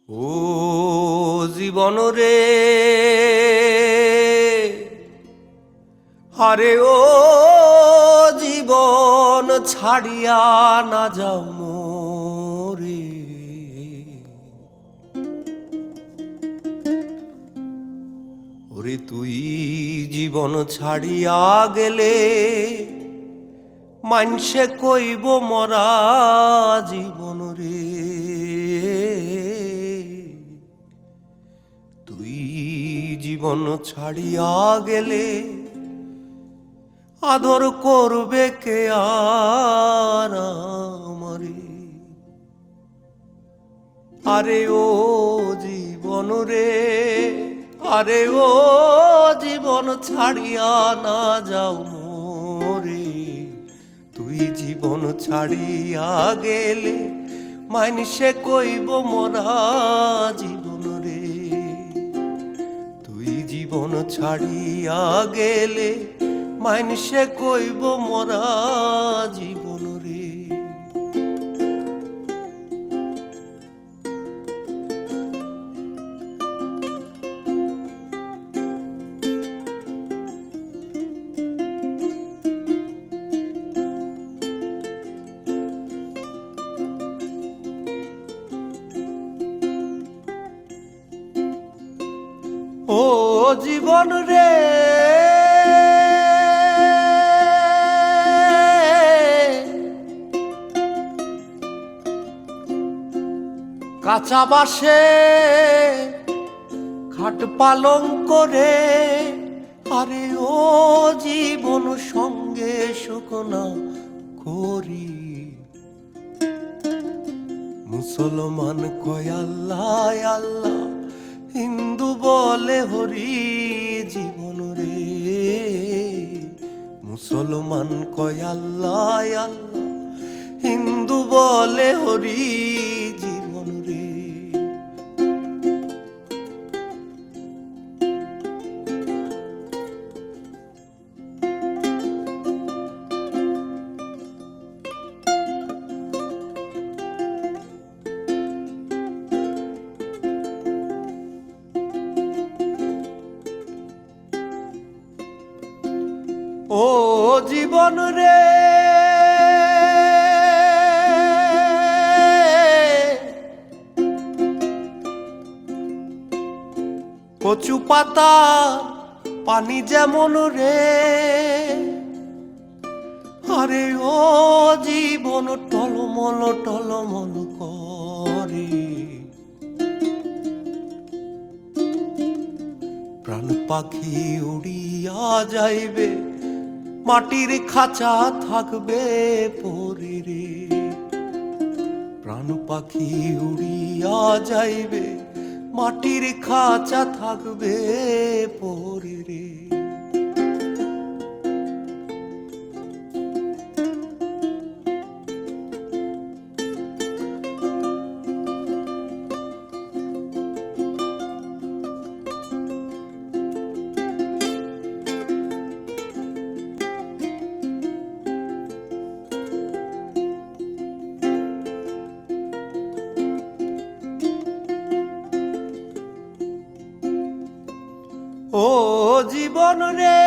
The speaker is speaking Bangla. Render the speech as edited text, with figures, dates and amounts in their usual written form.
ও জীবন রে, আরে ও জীবন ছাড়িয়া না যাও মোরে। ওরে তুই জীবন ছাড়িয়া গেলে মানসে কইব মরা জীবন রে। তুই জীবন ছাড়িয়া গেলে আদর করবে কে আর আমারে। আরে ও জীবন রে, আরে ও জীবন ছাড়িয়া না যাও মোরে। তুই জীবন ছাড়িয়া গেলে মানসে কইব মরা জীবন রে। তুই জীবন ছাড়িয়া গেলে মানসে কইব মরা জীবন রে। ও জীবন রে, কাঁচা বাসে খাট পালং করে, আরে ও জীবন সঙ্গে শুকনা করি। মুসলমান কয় আল্লাহ আল্লাহ, হিন্দু বলে হরি জীবন রে। মুসলমান কয় আল্লাহ আল্লাহ, হিন্দু বলে হরি জীবন রে। ও জীবন রে, কচু পাতা পানি যেমন রে, আরে ও জীবন টলমল টলমল করে। প্রাণ পাখি উড়িয়া যাইবে, মাটির খাঁচা থাকবে পরে রে। প্রাণ পাখি উড়িয়া যাইবে, মাটির খাঁচা থাকবে পরে রে। ও জীবন রে,